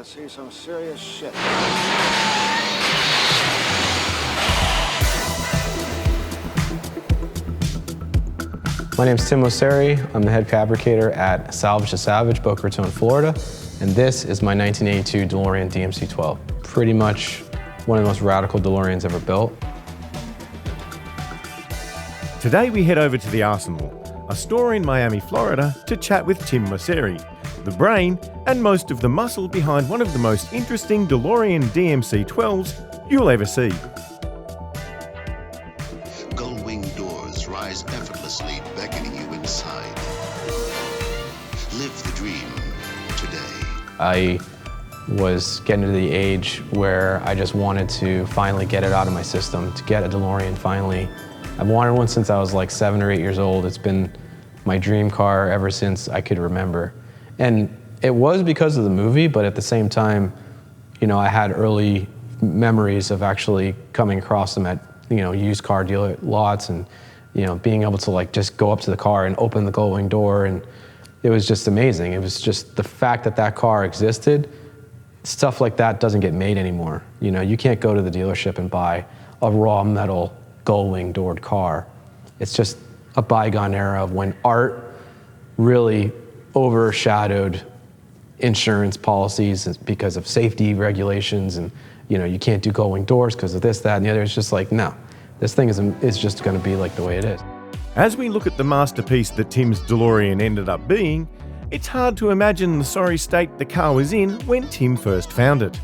to see some serious shit. My name's Tim Oseri. I'm the head fabricator at Salvage, Boca Raton, Florida, and this is my 1982 DeLorean DMC-12. Pretty much one of the most radical DeLoreans ever built. Today we head over to the Arsenal, a store in Miami, Florida, to chat with Tim Oseri, the brain and most of the muscle behind one of the most interesting DeLorean DMC-12s you'll ever see. Gull-wing doors rise effortlessly, beckoning you inside. Live the dream today. I was getting to the age where I just wanted to finally get it out of my system, to get a DeLorean finally. I've wanted one since I was like 7 or 8 years old. It's been my dream car ever since I could remember. And it was because of the movie, but at the same time, you know, I had early memories of actually coming across them at, you know, used car dealer lots and, you know, being able to like just go up to the car and open the gull-wing door, and it was just amazing. It was just the fact that that car existed. Stuff like that doesn't get made anymore. You know, you can't go to the dealership and buy a raw metal gull-wing doored car. It's just a bygone era of when art really overshadowed insurance policies because of safety regulations, and you know, you can't do gull-wing doors because of this, that, and the other. It's just like, no, this thing is just going to be like the way it is. As we look at the masterpiece that Tim's DeLorean ended up being, it's hard to imagine the sorry state the car was in when Tim first found it.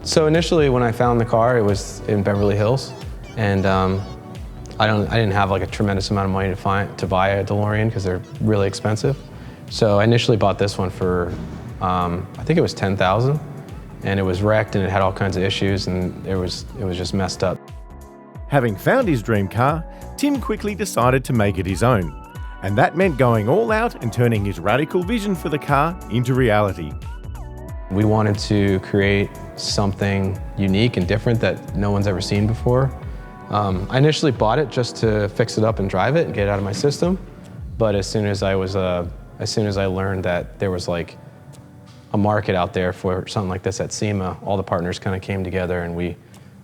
So initially when I found the car, it was in Beverly Hills, and I didn't have like a tremendous amount of money to buy a DeLorean because they're really expensive. So I initially bought this one for, I think it was $10,000, and it was wrecked and it had all kinds of issues, and it was just messed up. Having found his dream car, Tim quickly decided to make it his own. And that meant going all out and turning his radical vision for the car into reality. We wanted to create something unique and different that no one's ever seen before. I initially bought it just to fix it up and drive it and get it out of my system. But as soon as I learned that there was like a market out there for something like this at SEMA, all the partners kind of came together and we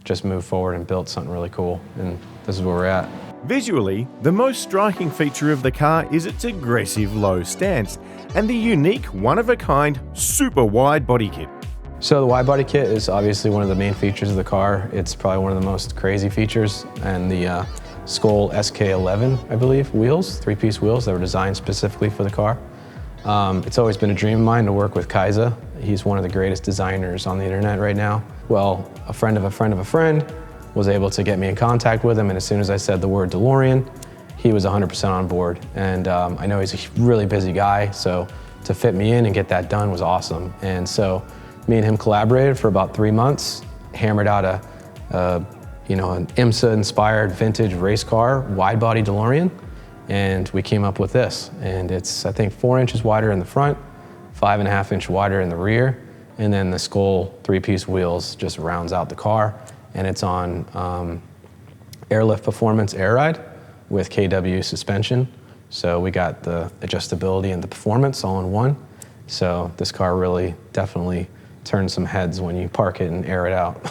just moved forward and built something really cool. And this is where we're at. Visually, the most striking feature of the car is its aggressive low stance and the unique, one-of-a-kind, super wide body kit. So the wide body kit is obviously one of the main features of the car. It's probably one of the most crazy features, and the Skoll SK11, I believe, wheels, 3-piece wheels that were designed specifically for the car. It's always been a dream of mine to work with Kaisa. He's one of the greatest designers on the internet right now. Well, a friend of a friend of a friend was able to get me in contact with him, and as soon as I said the word DeLorean, he was 100% on board. And I know he's a really busy guy, so to fit me in and get that done was awesome. And so me and him collaborated for about 3 months, hammered out an IMSA-inspired vintage race car, wide-body DeLorean, and we came up with this. And it's, I think, 4 inches wider in the front, 5.5 inch wider in the rear, and then the Skoll 3-piece wheels just rounds out the car. And it's on Airlift Performance Air Ride with KW suspension. So we got the adjustability and the performance all in one. So this car really definitely turns some heads when you park it and air it out.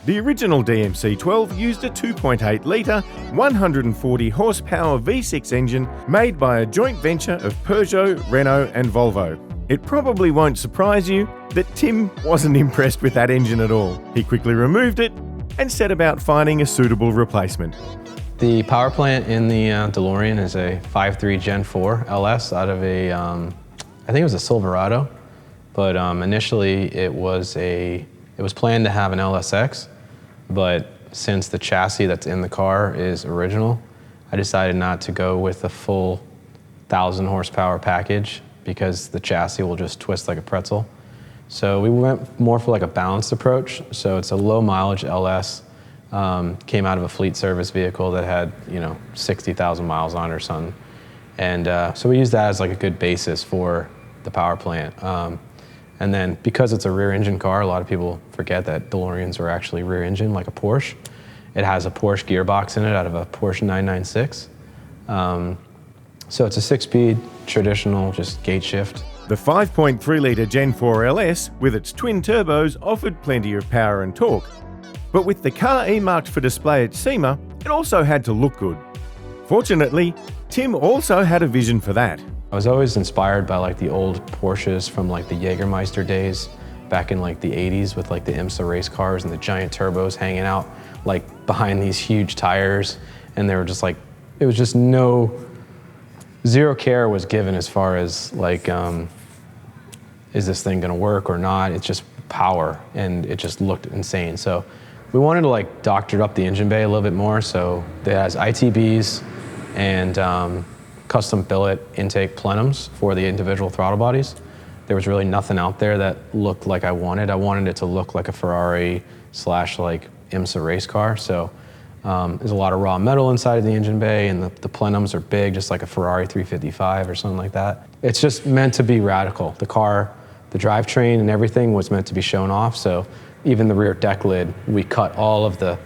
The original DMC-12 used a 2.8-litre, 140 horsepower V6 engine made by a joint venture of Peugeot, Renault and Volvo. It probably won't surprise you that Tim wasn't impressed with that engine at all. He quickly removed it and set about finding a suitable replacement. The power plant in the DeLorean is a 5.3 Gen 4 LS out of a, I think it was a Silverado, but initially it was planned to have an LSX, but since the chassis that's in the car is original, I decided not to go with the full 1,000 horsepower package because the chassis will just twist like a pretzel. So we went more for like a balanced approach. So it's a low mileage LS, came out of a fleet service vehicle that had, 60,000 miles on it or something. And so we used that as like a good basis for the power plant. And then because it's a rear engine car, a lot of people forget that DeLoreans are actually rear engine like a Porsche. It has a Porsche gearbox in it out of a Porsche 996. So it's a 6-speed, traditional, just gate shift. The 5.3 litre Gen 4 LS with its twin turbos offered plenty of power and torque, but with the car earmarked for display at SEMA, it also had to look good. Fortunately, Tim also had a vision for that. I was always inspired by like the old Porsches from like the Jägermeister days back in like the 80s with like the IMSA race cars and the giant turbos hanging out like behind these huge tires, and they were just like, it was just zero care was given as far as like, is this thing gonna work or not? It's just power, and it just looked insane. So we wanted to like doctor up the engine bay a little bit more, so it has ITBs and custom billet intake plenums for the individual throttle bodies. There was really nothing out there that looked like I wanted. I wanted it to look like a Ferrari / like IMSA race car. So there's a lot of raw metal inside of the engine bay, and the plenums are big, just like a Ferrari 355 or something like that. It's just meant to be radical. The car, the drivetrain and everything was meant to be shown off. So even the rear deck lid, we cut all of the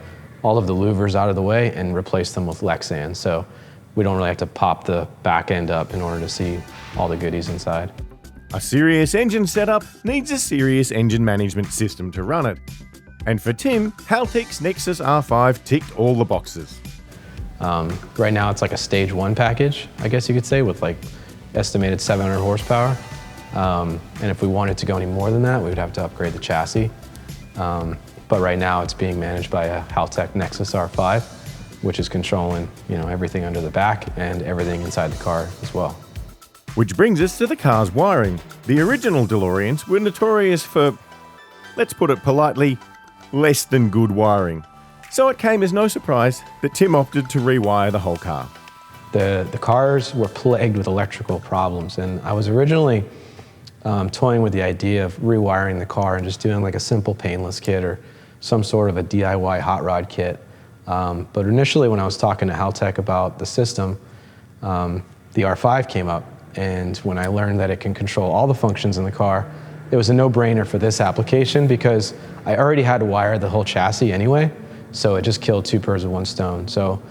louvers out of the way and replaced them with Lexan. So we don't really have to pop the back end up in order to see all the goodies inside. A serious engine setup needs a serious engine management system to run it. And for Tim, Haltech's Nexus R5 ticked all the boxes. Right now it's like a stage 1 package, I guess you could say, with like estimated 700 horsepower. And if we wanted to go any more than that, we would have to upgrade the chassis. But right now it's being managed by a Haltech Nexus R5, which is controlling, everything under the back and everything inside the car as well. Which brings us to the car's wiring. The original DeLoreans were notorious for, let's put it politely, less than good wiring. So it came as no surprise that Tim opted to rewire the whole car. The cars were plagued with electrical problems, and I was originally toying with the idea of rewiring the car and just doing like a simple painless kit or some sort of a DIY hot rod kit. But initially when I was talking to Haltech about the system, the R5 came up, and when I learned that it can control all the functions in the car, it was a no-brainer for this application because I already had to wire the whole chassis anyway, so it just killed two birds with one stone. So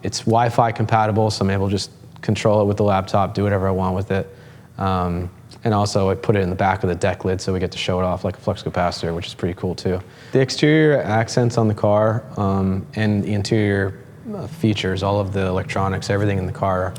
it's Wi-Fi compatible, so I'm able to just control it with the laptop, do whatever I want with it. And also I put it in the back of the deck lid so we get to show it off like a flux capacitor, which is pretty cool too. The exterior accents on the car and the interior features, all of the electronics, everything in the car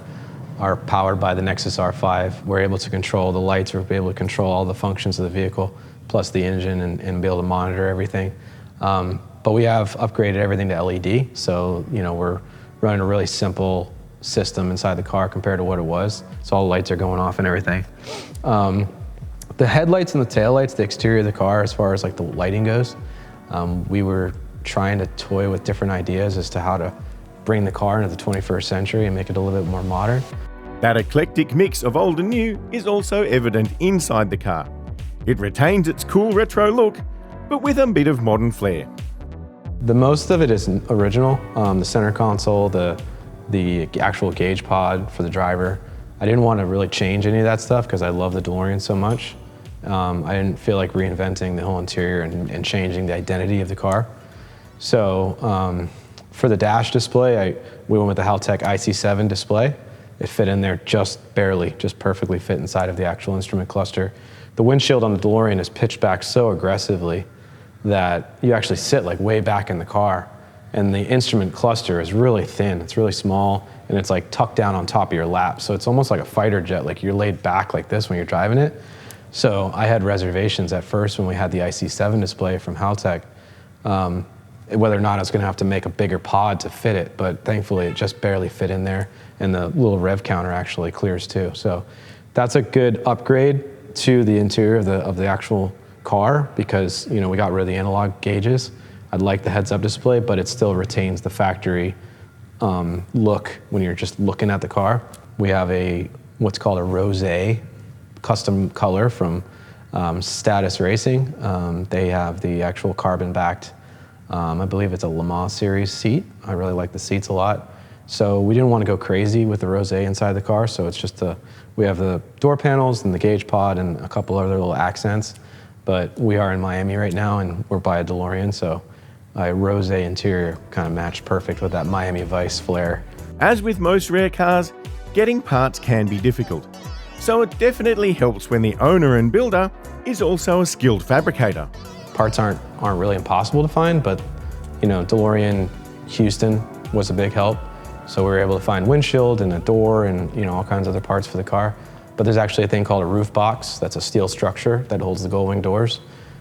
are powered by the Nexus R5. We're able to control the lights, we're able to control all the functions of the vehicle, plus the engine, and be able to monitor everything. But we have upgraded everything to LED, so we're running a really simple system inside the car compared to what it was. So all the lights are going off and everything. The headlights and the taillights, the exterior of the car, as far as like the lighting goes, we were trying to toy with different ideas as to how to bring the car into the 21st century and make it a little bit more modern. That eclectic mix of old and new is also evident inside the car. It retains its cool retro look, but with a bit of modern flair. The most of it is original. The center console, the actual gauge pod for the driver. I didn't want to really change any of that stuff because I love the DeLorean so much. I didn't feel like reinventing the whole interior and changing the identity of the car. So for the dash display, we went with the Haltech IC7 display. It fit in there just barely, just perfectly fit inside of the actual instrument cluster. The windshield on the DeLorean is pitched back so aggressively that you actually sit like way back in the car. And the instrument cluster is really thin, it's really small, and it's like tucked down on top of your lap. So it's almost like a fighter jet, like you're laid back like this when you're driving it. So I had reservations at first when we had the IC7 display from Haltech, whether or not I was gonna have to make a bigger pod to fit it, but thankfully it just barely fit in there, and the little rev counter actually clears too. So that's a good upgrade to the interior of the actual car because we got rid of the analog gauges. I'd like the heads-up display, but it still retains the factory look when you're just looking at the car. We have what's called a rosé custom color from Status Racing. They have the actual carbon-backed, I believe it's a Le Mans Series seat. I really like the seats a lot. So we didn't want to go crazy with the rosé inside the car, so it's just we have the door panels and the gauge pod and a couple other little accents. But we are in Miami right now, and we're by a DeLorean, so a rosé interior kind of matched perfect with that Miami Vice flair. As with most rare cars, getting parts can be difficult. so it definitely helps when the owner and builder is also a skilled fabricator. Parts aren't really impossible to find, but you know, DeLorean Houston was a big help. So we were able to find windshield and a door and you know, all kinds of other parts for the car. But there's actually a thing called a roof box. That's a steel structure that holds the gull wing doors.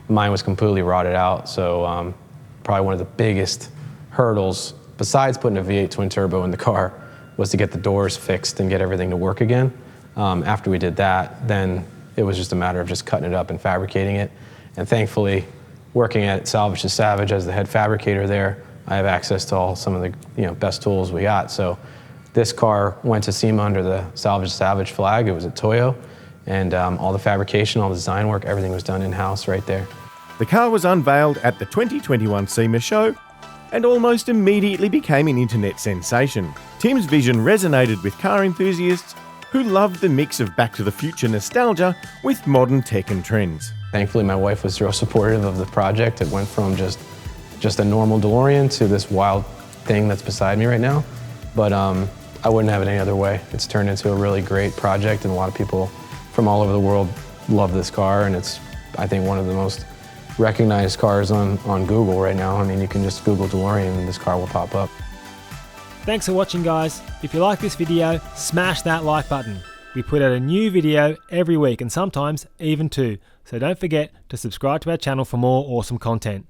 Mine was completely rotted out, so probably one of the biggest hurdles, besides putting a V8 twin turbo in the car, was to get the doors fixed and get everything to work again. After we did that, then it was just a matter of just cutting it up and fabricating it. And thankfully, working at Salvage to Savage as the head fabricator there, I have access to some of the best tools we got. So this car went to SEMA under the Salvage to Savage flag. It was at Toyo, and all the fabrication, all the design work, everything was done in-house right there. The car was unveiled at the 2021 SEMA show and almost immediately became an internet sensation. Tim's vision resonated with car enthusiasts who loved the mix of Back to the Future nostalgia with modern tech and trends. Thankfully, my wife was real supportive of the project. It went from just a normal DeLorean to this wild thing that's beside me right now. But I wouldn't have it any other way. It's turned into a really great project, and a lot of people from all over the world love this car, and it's, I think, one of the most recognized cars on Google right now. I mean, you can just Google DeLorean and this car will pop up. Thanks for watching, guys. If you like this video, smash that like button. We put out a new video every week and sometimes even two, so don't forget to subscribe to our channel for more awesome content.